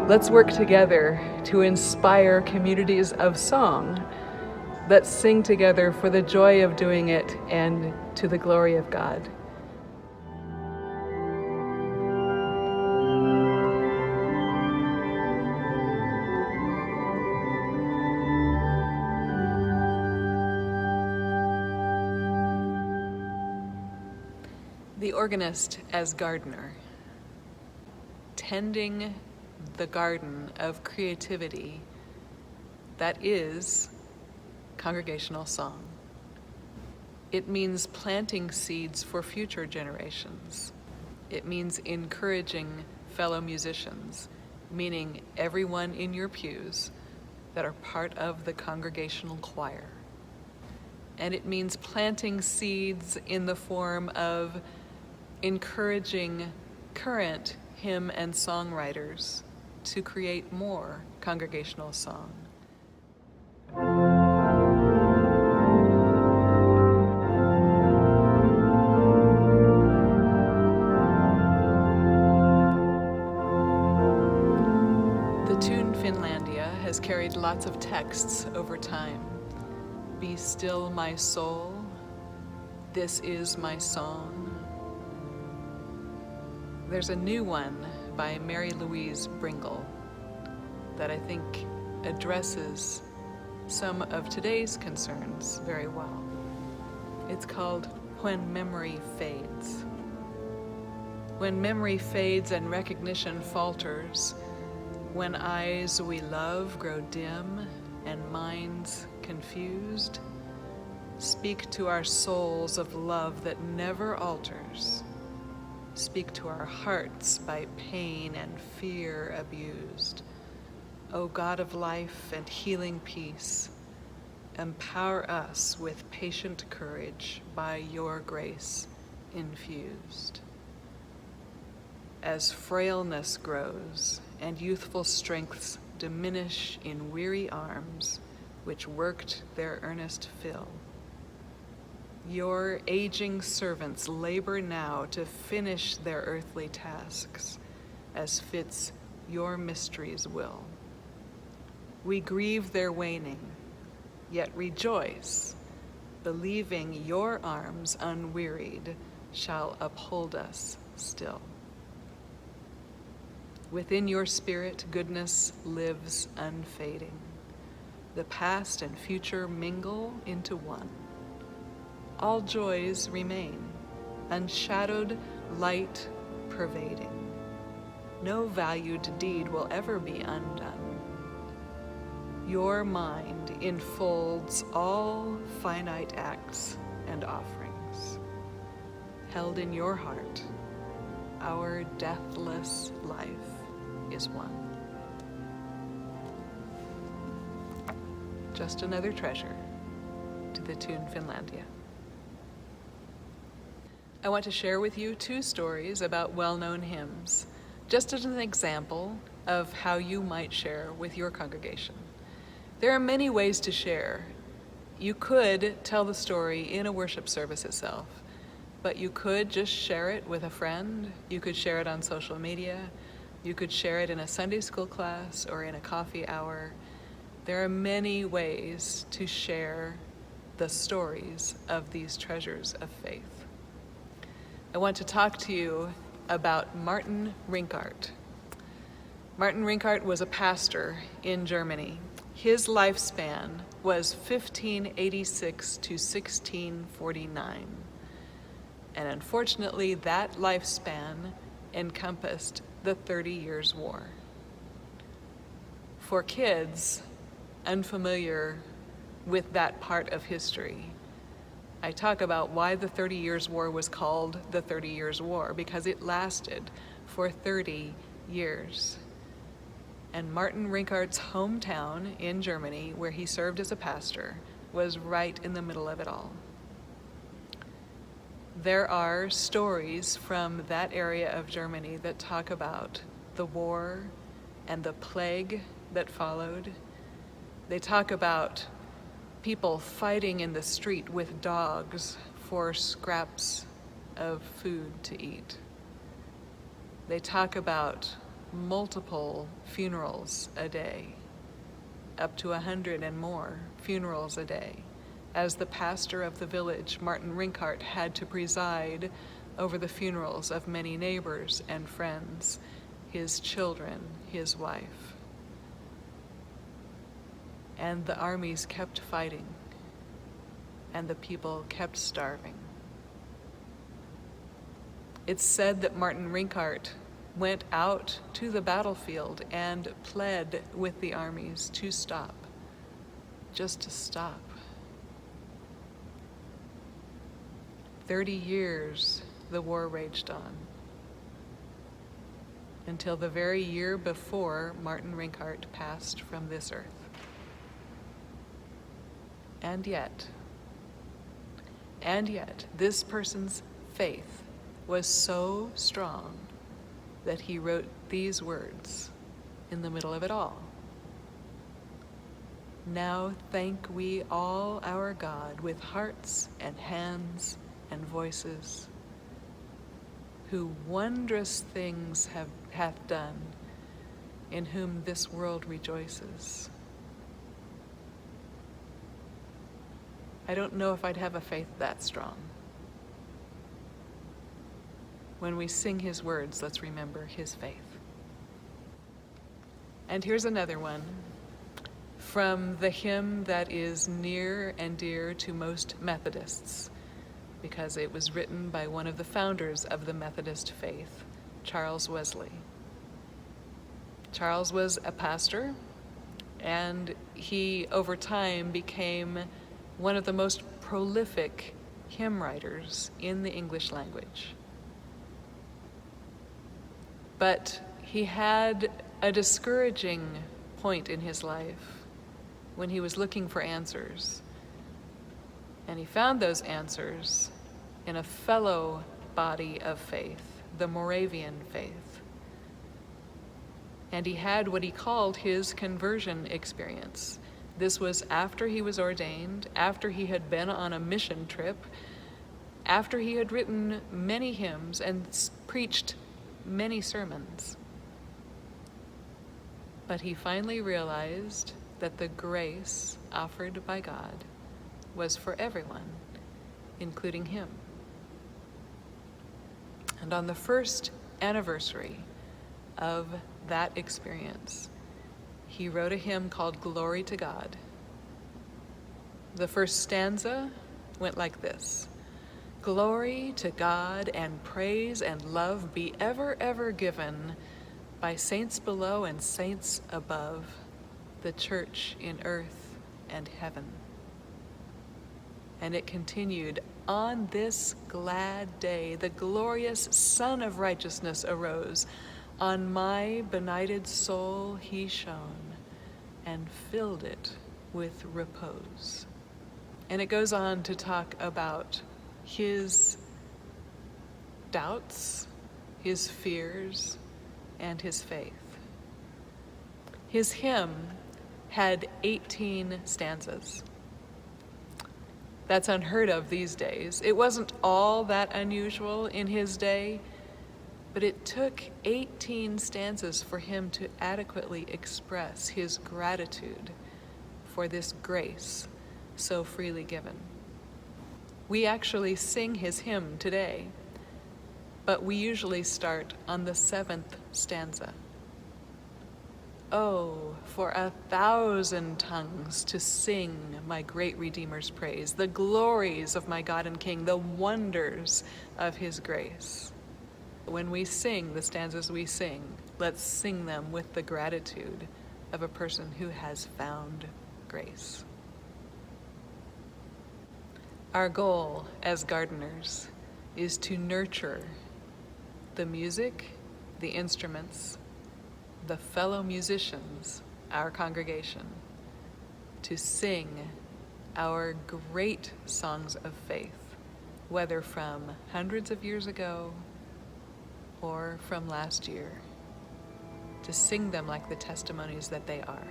Let's work together to inspire communities of song that sing together for the joy of doing it and to the glory of God. The organist as gardener, tending the garden of creativity that is congregational song. It means planting seeds for future generations. It means encouraging fellow musicians, meaning everyone in your pews that are part of the congregational choir. And it means planting seeds in the form of encouraging current hymn and songwriters to create more congregational song. The tune Finlandia has carried lots of texts over time. Be still, my soul, this is my song. There's a new one by Mary Louise Bringle that I think addresses some of today's concerns very well. It's called When Memory Fades. When memory fades and recognition falters, when eyes we love grow dim and minds confused, speak to our souls of love that never alters. Speak to our hearts by pain and fear abused. O God of life and healing peace, empower us with patient courage by your grace infused. As frailness grows and youthful strengths diminish in weary arms, which worked their earnest fill, your aging servants labor now to finish their earthly tasks, as fits your mysteries' will. We grieve their waning, yet rejoice, believing your arms unwearied shall uphold us still. Within your spirit, goodness lives unfading. The past and future mingle into one. All joys remain, unshadowed light pervading. No valued deed will ever be undone. Your mind enfolds all finite acts and offerings. Held in your heart, our deathless life is one. Just another treasure to the tune Finlandia. I want to share with you two stories about well-known hymns, just as an example of how you might share with your congregation. There are many ways to share. You could tell the story in a worship service itself, but you could just share it with a friend. You could share it on social media. You could share it in a Sunday school class or in a coffee hour. There are many ways to share the stories of these treasures of faith. I want to talk to you about Martin Rinkart. Martin Rinkart was a pastor in Germany. His lifespan was 1586 to 1649. And unfortunately, that lifespan encompassed the 30 Years' War. For kids unfamiliar with that part of history, I talk about why the 30 Years' War was called the 30 Years' War, because it lasted for 30 years. And Martin Rinkart's hometown in Germany, where he served as a pastor, was right in the middle of it all. There are stories from that area of Germany that talk about the war and the plague that followed. They talk about people fighting in the street with dogs for scraps of food to eat. They talk about multiple funerals a day, up to 100 and more funerals a day. As the pastor of the village, Martin Rinkart had to preside over the funerals of many neighbors and friends, his children, his wife. And the armies kept fighting, and the people kept starving. It's said that Martin Rinkart went out to the battlefield and pled with the armies to stop, just to stop. 30 years the war raged on, until the very year before Martin Rinkart passed from this earth. And yet, this person's faith was so strong that he wrote these words in the middle of it all. Now thank we all our God with hearts and hands and voices, who wondrous things hath done, in whom this world rejoices. I don't know if I'd have a faith that strong. When we sing his words, let's remember his faith. And here's another one from the hymn that is near and dear to most Methodists, because it was written by one of the founders of the Methodist faith, Charles Wesley. Charles was a pastor, and he, over time, became one of the most prolific hymn writers in the English language. But he had a discouraging point in his life when he was looking for answers. And he found those answers in a fellow body of faith, the Moravian faith. And he had what he called his conversion experience. This was after he was ordained, after he had been on a mission trip, after he had written many hymns and preached many sermons. But he finally realized that the grace offered by God was for everyone, including him. And on the first anniversary of that experience, he wrote a hymn called Glory to God. The first stanza went like this: Glory to God and praise and love be ever, ever given by saints below and saints above, the church in earth and heaven. And it continued, on this glad day, the glorious Son of Righteousness arose. On my benighted soul he shone and filled it with repose. And it goes on to talk about his doubts, his fears, and his faith. His hymn had 18 stanzas. That's unheard of these days. It wasn't all that unusual in his day, but it took 18 stanzas for him to adequately express his gratitude for this grace so freely given. We actually sing his hymn today, but we usually start on the 7th stanza. Oh, for 1,000 tongues to sing my great Redeemer's praise, the glories of my God and King, the wonders of his grace. When we sing the stanzas we sing, let's sing them with the gratitude of a person who has found grace. Our goal as gardeners is to nurture the music, the instruments, the fellow musicians, our congregation, to sing our great songs of faith, whether from hundreds of years ago or from last year, to sing them like the testimonies that they are.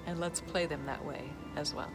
And let's play them that way as well.